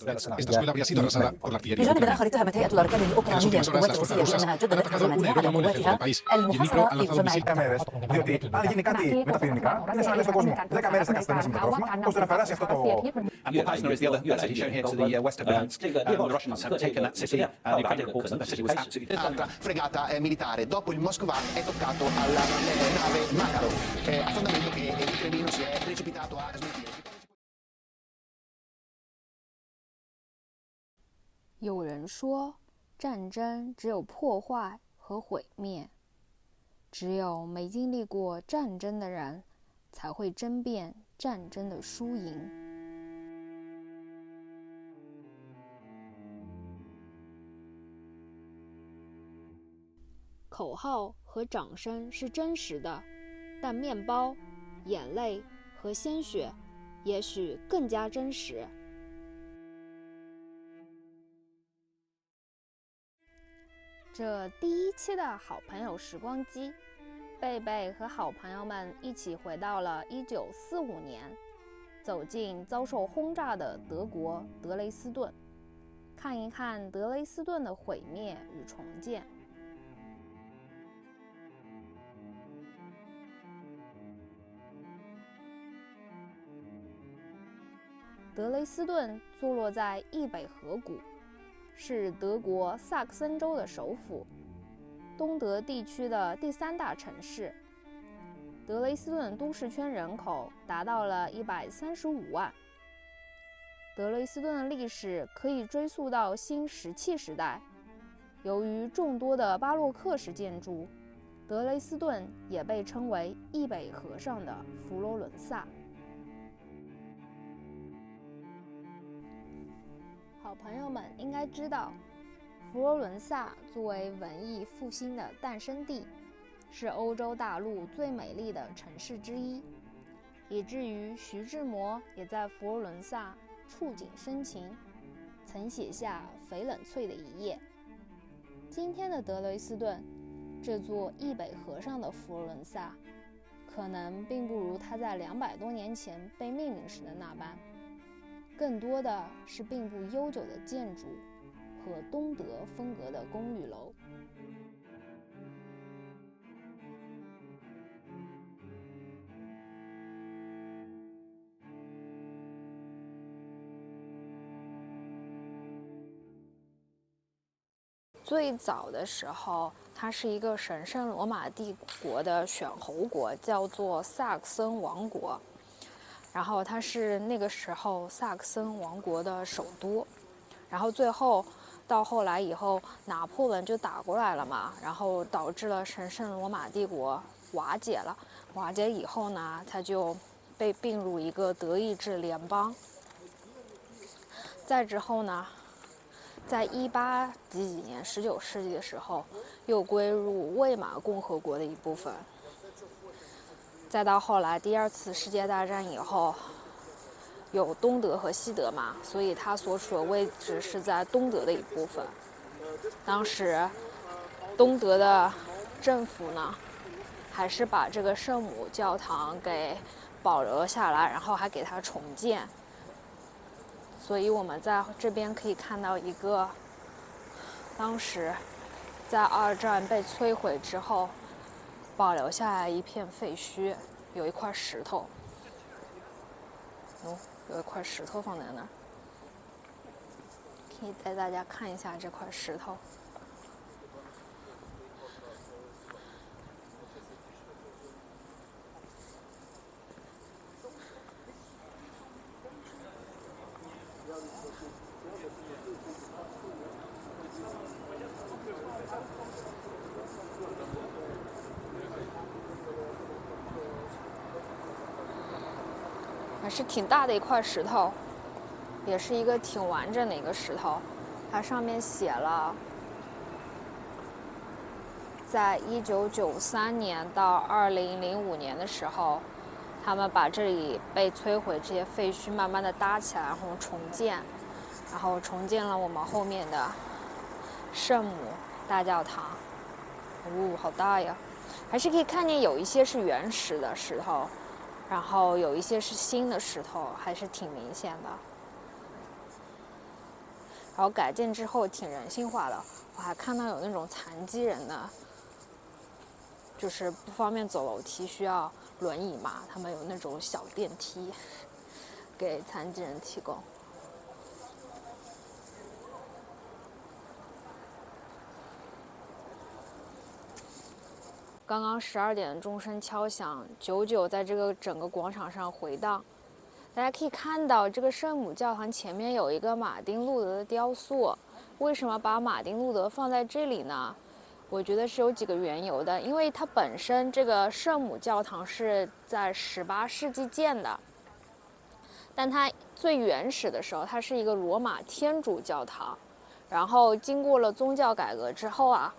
Esta escuela habría sido arrasada por la artillería بجانب ucraniana. الآخر اتهمت هيئة الأركان الأوكرانية En las últimas horas, القوات las fuerzas الروسية rusas بأنها han جددت atacado un هجماتها aeródromo على en el centro del قواتها país y el Dnipro المحاصرة ha في lanzado un جمع misil. Камери, διότι αν γίνει κάτι με τα πυρηνικά, είναι σαν να λες στον κόσμο 10 μέρες θα καθυστερήσουμε τα τρόφιμα, ώστε να περάσει αυτό το. And Popasna is the other city shown here to the west of Luhansk. The Russians have taken that city. The Ukrainian reports that the city was absolutely. Un'altra fregata militare. Dopo il Moskva è toccato alla nave Makarov, affondamento che il Cremlino si è precipitato a smentire. 有人说，战争只有破坏和毁灭，只有没经历过战争的人，才会争辩战争的输赢。口号和掌声是真实的，但面包、眼泪和鲜血也许更加真实。这第一期的好朋友时光机，贝贝和好朋友们一起回到了1945年，走进遭受轰炸的德国德累斯顿，看一看德累斯顿的毁灭与重建。德累斯顿坐落在易北河谷，是德国萨克森州的首府，东德地区的第3大城市。德累斯顿都市圈人口达到了135万。德累斯顿的历史可以追溯到新石器时代，由于众多的巴洛克式建筑，德累斯顿也被称为易北河上的佛罗伦萨。好朋友们应该知道，佛罗伦萨作为文艺复兴的诞生地，是欧洲大陆最美丽的城市之一，以至于徐志摩也在佛罗伦萨触景生情，曾写下翡冷翠的一页。今天的德累斯顿，这座易北河上的佛罗伦萨，可能并不如它在200多年前被命名时的那般，更多的是并不悠久的建筑和东德风格的公寓楼。最早的时候，它是一个神圣罗马帝国的选侯国，叫做萨克森王国。然后它是那个时候萨克森王国的首都，然后最后到后来以后，拿破仑就打过来了嘛，然后导致了神圣罗马帝国瓦解了。瓦解以后呢，它就被并入一个德意志联邦。再之后呢，在18几年19世纪的时候，又归入魏玛共和国的一部分。再到后来第2次世界大战以后，有东德和西德嘛，所以它所处的位置是在东德的一部分。当时东德的政府呢，还是把这个圣母教堂给保留了下来，然后还给它重建。所以我们在这边可以看到一个当时在2战被摧毁之后保留下来一片废墟，有一块石头，有一块石头放在那儿，可以带大家看一下这块石头。还是挺大的一块石头，也是一个挺完整的一个石头。它上面写了，在1993年到2005年的时候，他们把这里被摧毁这些废墟慢慢的搭起来，然后重建了我们后面的圣母大教堂。好大呀！还是可以看见有一些是原始的石头，然后有一些是新的石头，还是挺明显的。然后改建之后挺人性化的。我还看到有那种残疾人的，就是不方便走楼梯，需要轮椅嘛，他们有那种小电梯给残疾人提供。刚刚12点钟声敲响，久久在这个整个广场上回荡。大家可以看到，这个圣母教堂前面有一个马丁路德的雕塑。为什么把马丁路德放在这里呢？我觉得是有几个缘由的。因为它本身这个圣母教堂是在18世纪建的，但它最原始的时候，它是一个罗马天主教堂。然后经过了宗教改革之后啊，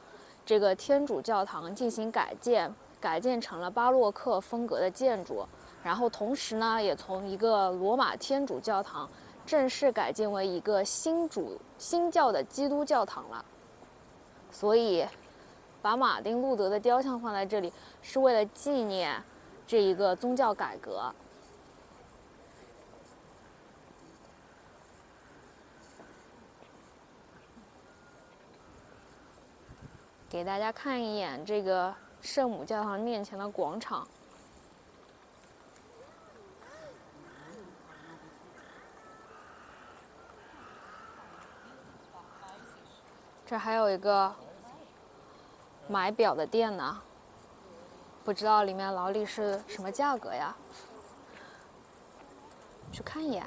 这个天主教堂进行改建成了巴洛克风格的建筑。然后同时呢，也从一个罗马天主教堂正式改建为一个新教的基督教堂了。所以，把马丁路德的雕像放在这里，是为了纪念这一个宗教改革。给大家看一眼这个圣母教堂面前的广场。这还有一个买表的店呢，不知道里面劳力士什么价格呀？去看一眼。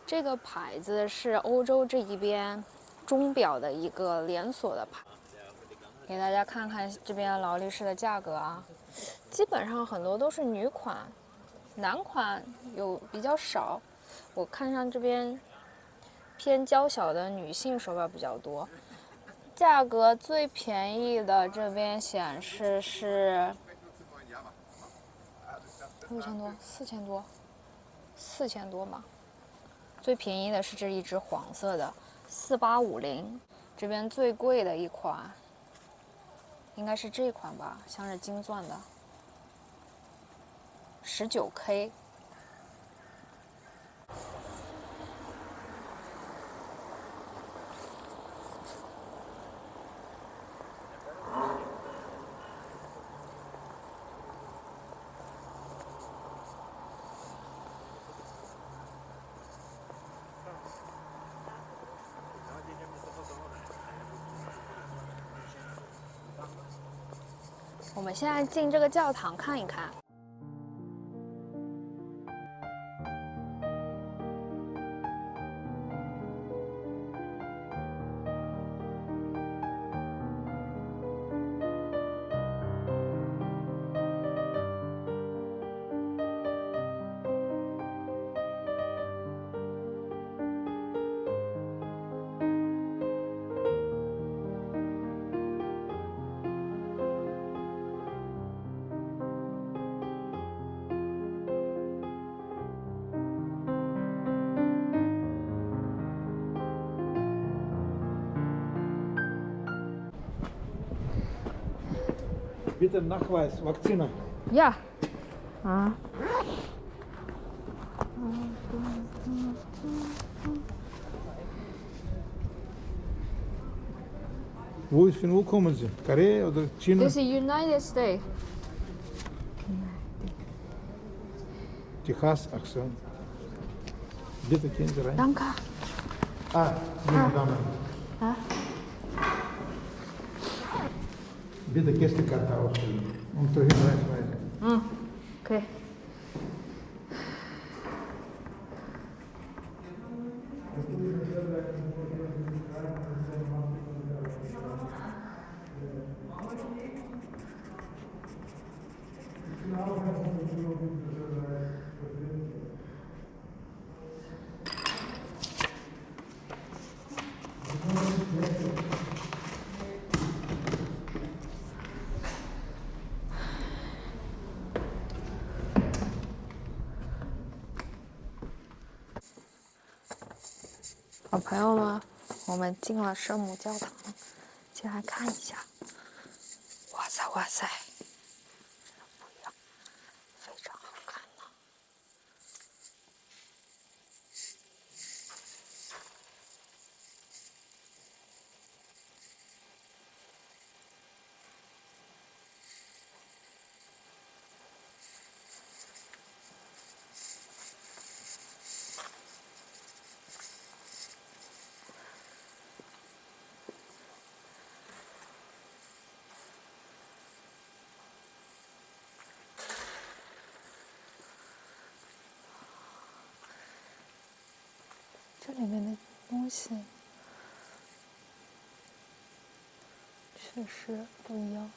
这个牌子是欧洲这一边钟表的一个连锁的牌，给大家看看这边劳力士的价格啊，基本上很多都是女款。男款有比较少，我看上这边偏娇小的女性手表比较多。价格最便宜的这边显示是6000多、4000多吧。最便宜的是这一只黄色的4850，这边最贵的一款应该是这款吧，像是金钻的。19K。我们现在进这个教堂看一看。Bitte Nachweis, Vakzina. Ja. Ah. Wo kommen Sie? Korea oder China? This is United States. Техас, ach so. Bitte gehen Sie rein. Danke. Meine Damen. Bitte Gästekarte ausfüllen und zur Hinweisweise. Okay.好朋友们，我们进了圣母教堂，进来看一下。哇塞哇塞，不一样！这里面的东西确实不一样。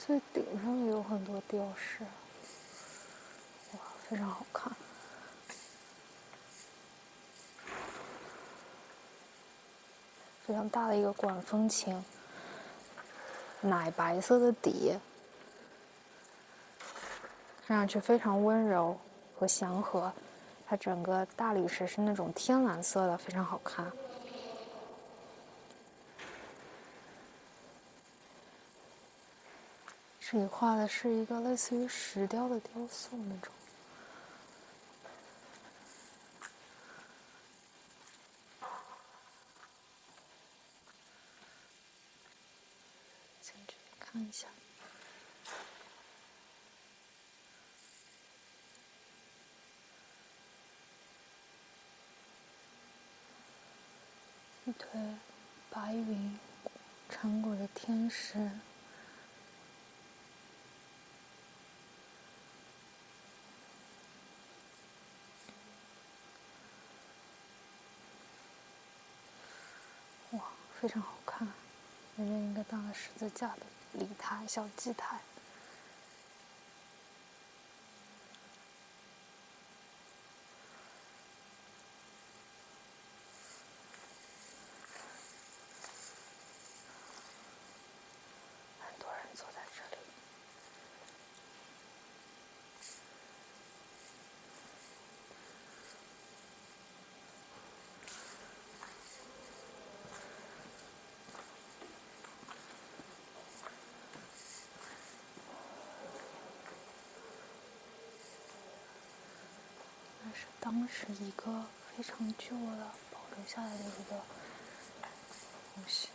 最顶上也有很多吊饰，哇，非常好看。非常大的一个管风琴，奶白色的底，看上去非常温柔和祥和。它整个大理石是那种天蓝色的，非常好看。这里画的是一个类似于石雕的雕塑那种。进去看一下。一推白云缠裹着天使。哇，非常好看，里面一个大的十字架的礼台，小祭台。很多人坐在这里。那是当时一个非常旧的保留下来的一个东西。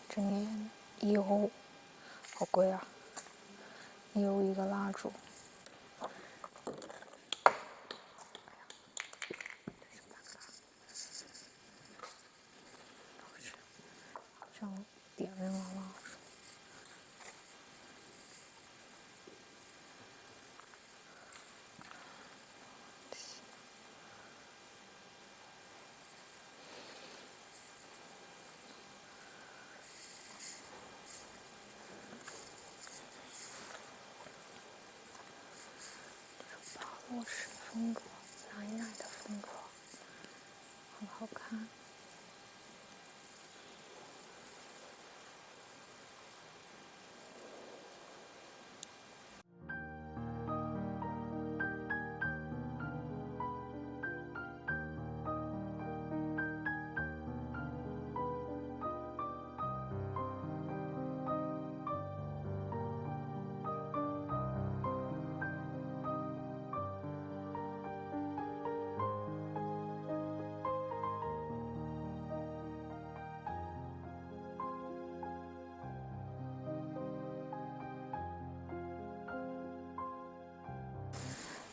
这里1欧，好贵啊！1欧一个蜡烛。这样点亮了蜡烛。巴洛式风格，奶奶的风格，很好看。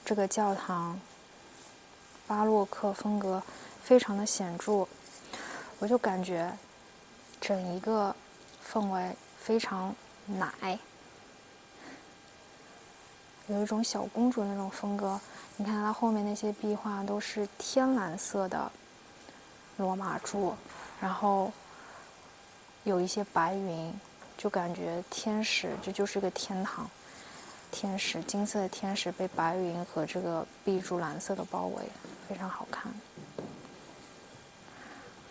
这个教堂巴洛克风格非常的显著，我就感觉整一个氛围非常奶，有一种小公主那种风格。你看它后面那些壁画都是天蓝色的罗马柱，然后有一些白云，就感觉天使，这就是个天堂。天使，金色的天使被白云和这个碧柱蓝色的包围，非常好看。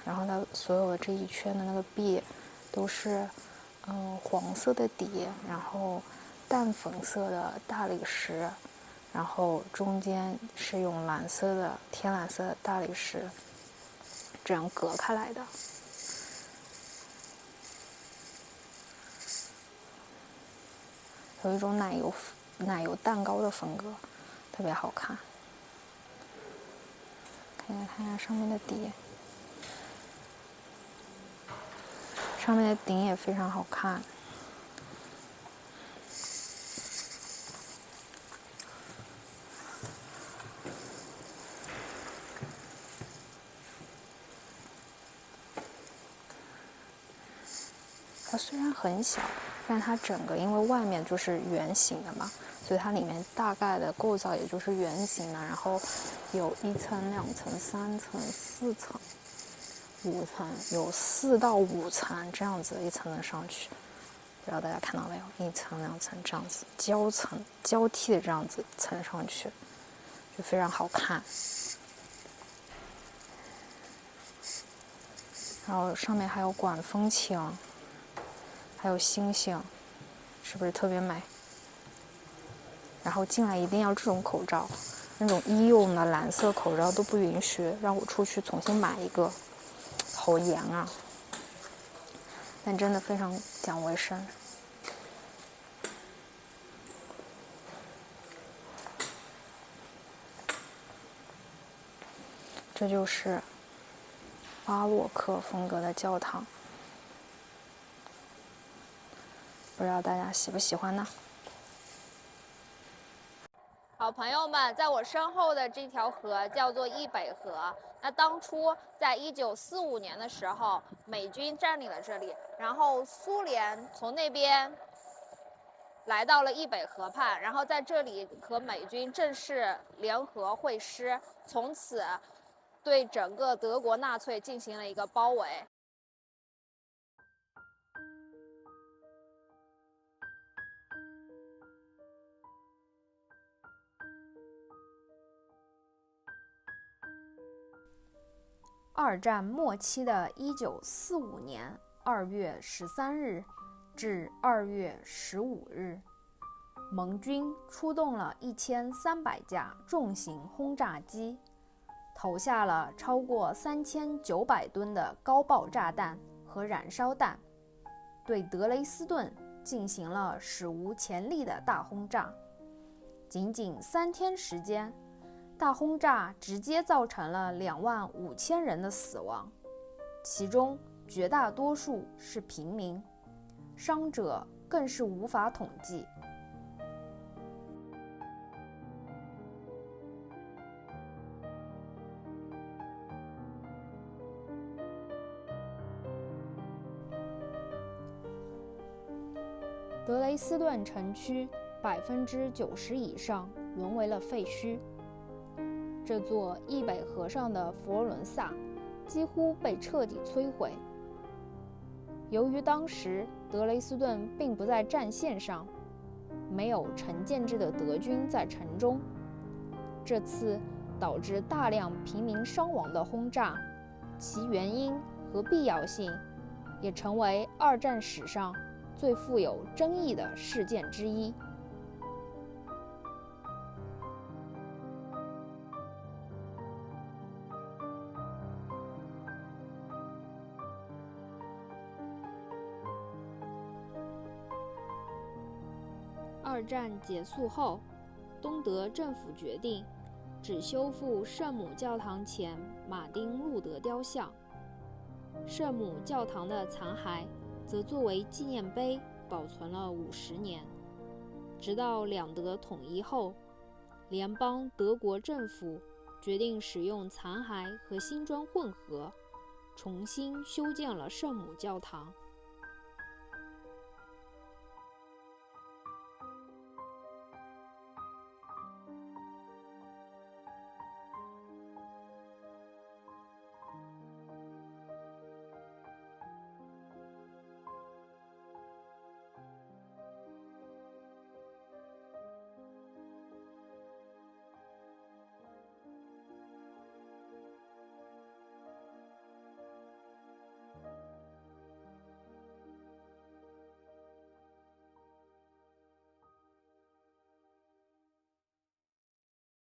然后它所有的这一圈的那个壁都是黄色的底，然后淡粉色的大理石，然后中间是用蓝色的天蓝色的大理石这样隔开来的。有一种奶油蛋糕的风格，特别好看。看一下上面的底，上面的顶也非常好看，它虽然很小，但它整个因为外面就是圆形的嘛，所以它里面大概的构造也就是圆形的，然后有1层、2层、3层、4层、5层，有4到5层这样子一层的上去。不知道大家看到没有？1层、2层这样子交替的这样子层上去，就非常好看。然后上面还有管风琴，还有星星，是不是特别美？然后进来一定要这种口罩，那种医用的蓝色口罩都不允许，让我出去重新买一个，好严啊！但真的非常讲卫生。这就是巴洛克风格的教堂，不知道大家喜不喜欢呢？好，朋友们，在我身后的这条河叫做易北河。那当初在1945年的时候，美军占领了这里，然后苏联从那边来到了易北河畔，然后在这里和美军正式联合会师，从此对整个德国纳粹进行了一个包围。二战末期的1945年2月13日至2月15日，盟军出动了1300架重型轰炸机，投下了超过3900吨的高爆炸弹和燃烧弹，对德累斯顿进行了史无前例的大轰炸。仅仅3天时间，大轰炸直接造成了25000人的死亡，其中绝大多数是平民，伤者更是无法统计。德累斯顿城区90%以上沦为了废墟。这座易北河上的佛罗伦萨几乎被彻底摧毁。由于当时德累斯顿并不在战线上，没有成建制的德军在城中，这次导致大量平民伤亡的轰炸，其原因和必要性也成为二战史上最富有争议的事件之一。二战结束后，东德政府决定只修复圣母教堂前马丁路德雕像，圣母教堂的残骸则作为纪念碑保存了50年。直到两德统一后，联邦德国政府决定使用残骸和新砖混合，重新修建了圣母教堂。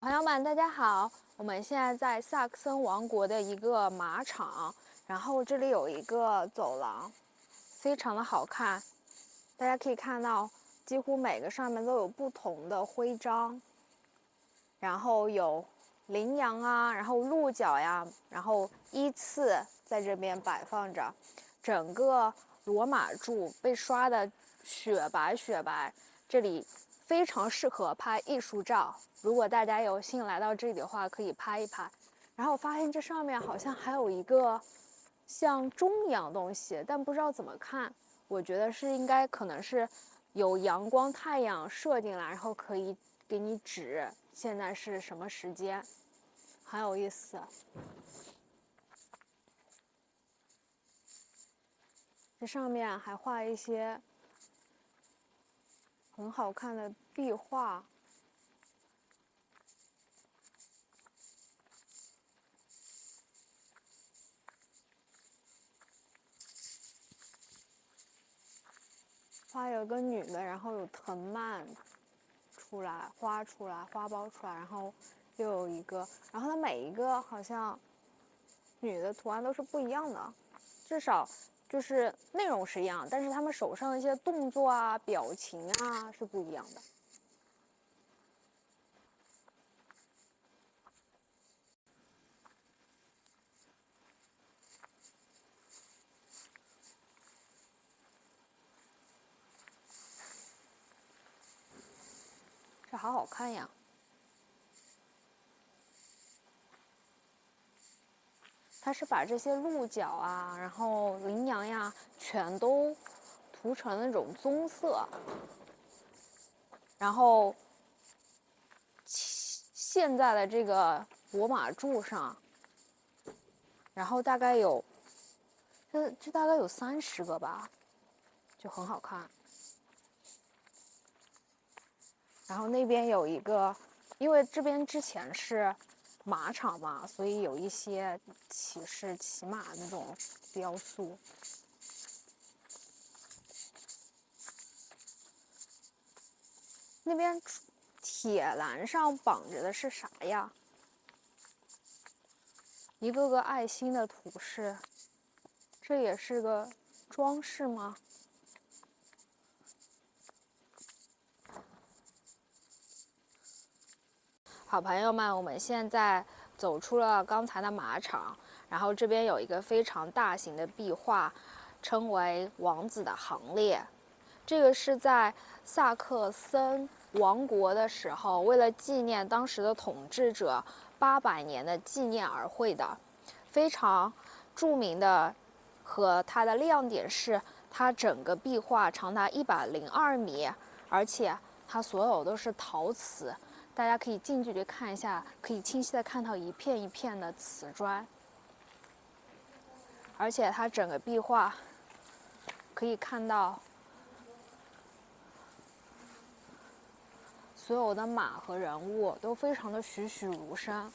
朋友们，大家好！我们现在在萨克森王国的一个马场，然后这里有一个走廊，非常的好看。大家可以看到，几乎每个上面都有不同的徽章，然后有羚羊啊，然后鹿角呀，然后依次在这边摆放着。整个罗马柱被刷的雪白，这里非常适合拍艺术照。如果大家有幸来到这里的话，可以拍一拍。然后我发现这上面好像还有一个像钟一样的东西，但不知道怎么看。我觉得是应该可能是有阳光、太阳射进来，然后可以给你指现在是什么时间，很有意思。这上面还画一些很好看的壁画。画有个女的，然后有藤蔓出来，花出来，花苞出来，然后又有一个，然后它每一个好像女的图案都是不一样的，至少就是内容是一样，但是她们手上的一些动作啊、表情啊是不一样的。这好好看呀！它是把这些鹿角啊，然后羚羊呀，全都涂成那种棕色，然后现在的这个柏马柱上，然后大概有这大概有30个吧，就很好看。然后那边有一个，因为这边之前是马场嘛，所以有一些骑士骑马那种雕塑。那边铁栏上绑着的是啥呀？一个个爱心的图示，这也是个装饰吗？好朋友们，我们现在走出了刚才的马场，然后这边有一个非常大型的壁画，称为《王子的行列》。这个是在萨克森王国的时候，为了纪念当时的统治者800年的纪念而绘的，非常著名的。和它的亮点是，它整个壁画长达102米，而且它所有都是陶瓷。大家可以近距离看一下，可以清晰的看到一片一片的瓷砖，而且它整个壁画可以看到所有的马和人物都非常的栩栩如生，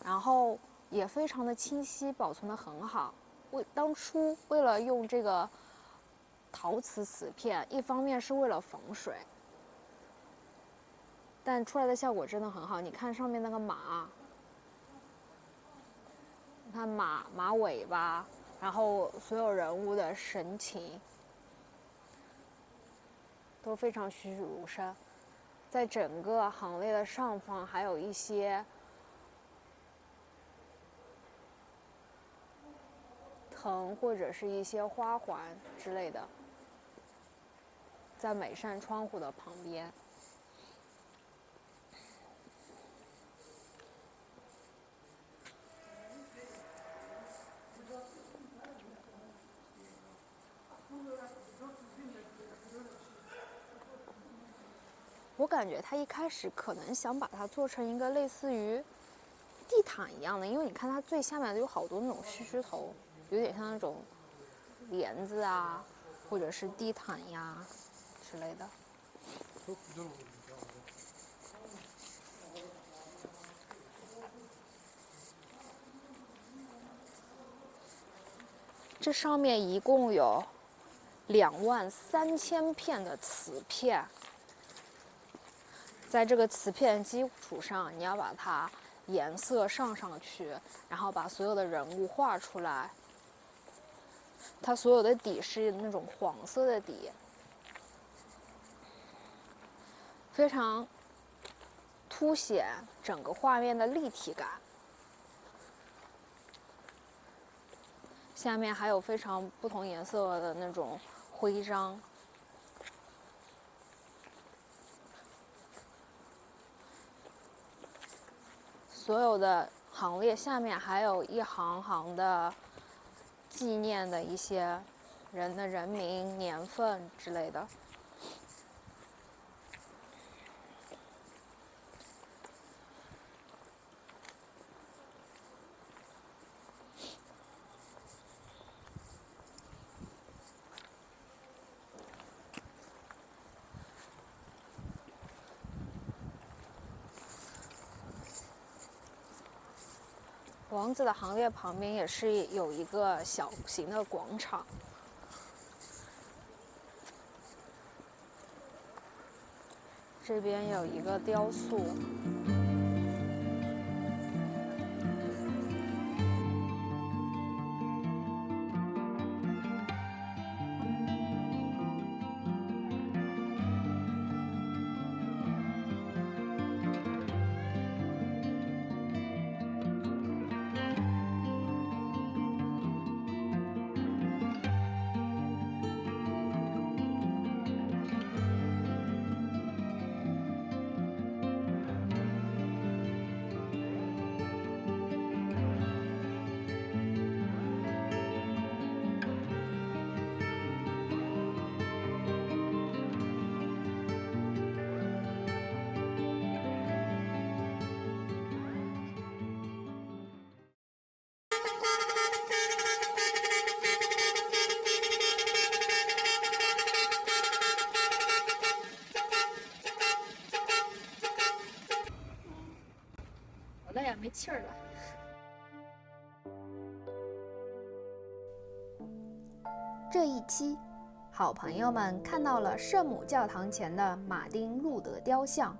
然后也非常的清晰，保存得很好。当初为了用这个陶瓷瓷片，一方面是为了防水。但出来的效果真的很好，你看上面那个马，你看马尾巴，然后所有人物的神情都非常栩栩如生。在整个行列的上方还有一些藤或者是一些花环之类的，在每扇窗户的旁边。我感觉他一开始可能想把它做成一个类似于地毯一样的，因为你看它最下面有好多那种须头，有点像那种帘子啊，或者是地毯呀之类的。这上面一共有23000片的瓷片。在这个瓷片基础上，你要把它颜色上去，然后把所有的人物画出来。它所有的底是那种黄色的底，非常凸显整个画面的立体感。下面还有非常不同颜色的那种徽章。所有的行列下面还有一行行的纪念的一些人的人名、年份之类的。王子的行列旁边也是有一个小型的广场。这边有一个雕塑。累呀，没气儿了。这一期，好朋友们看到了圣母教堂前的马丁路德雕像。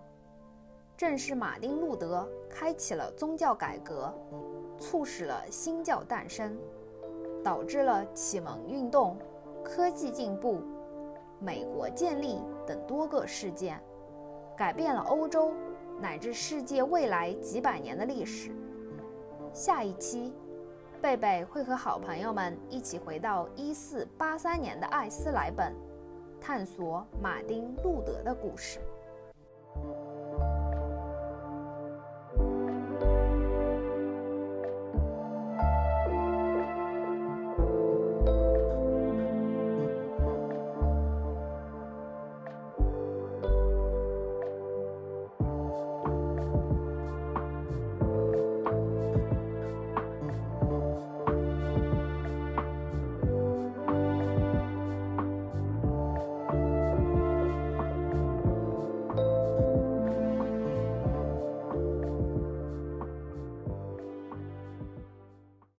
正是马丁路德开启了宗教改革，促使了新教诞生，导致了启蒙运动、科技进步、美国建立等多个事件，改变了欧洲乃至世界未来几百年的历史。下一期，贝贝会和好朋友们一起回到1483年的艾斯莱本，探索马丁路德的故事。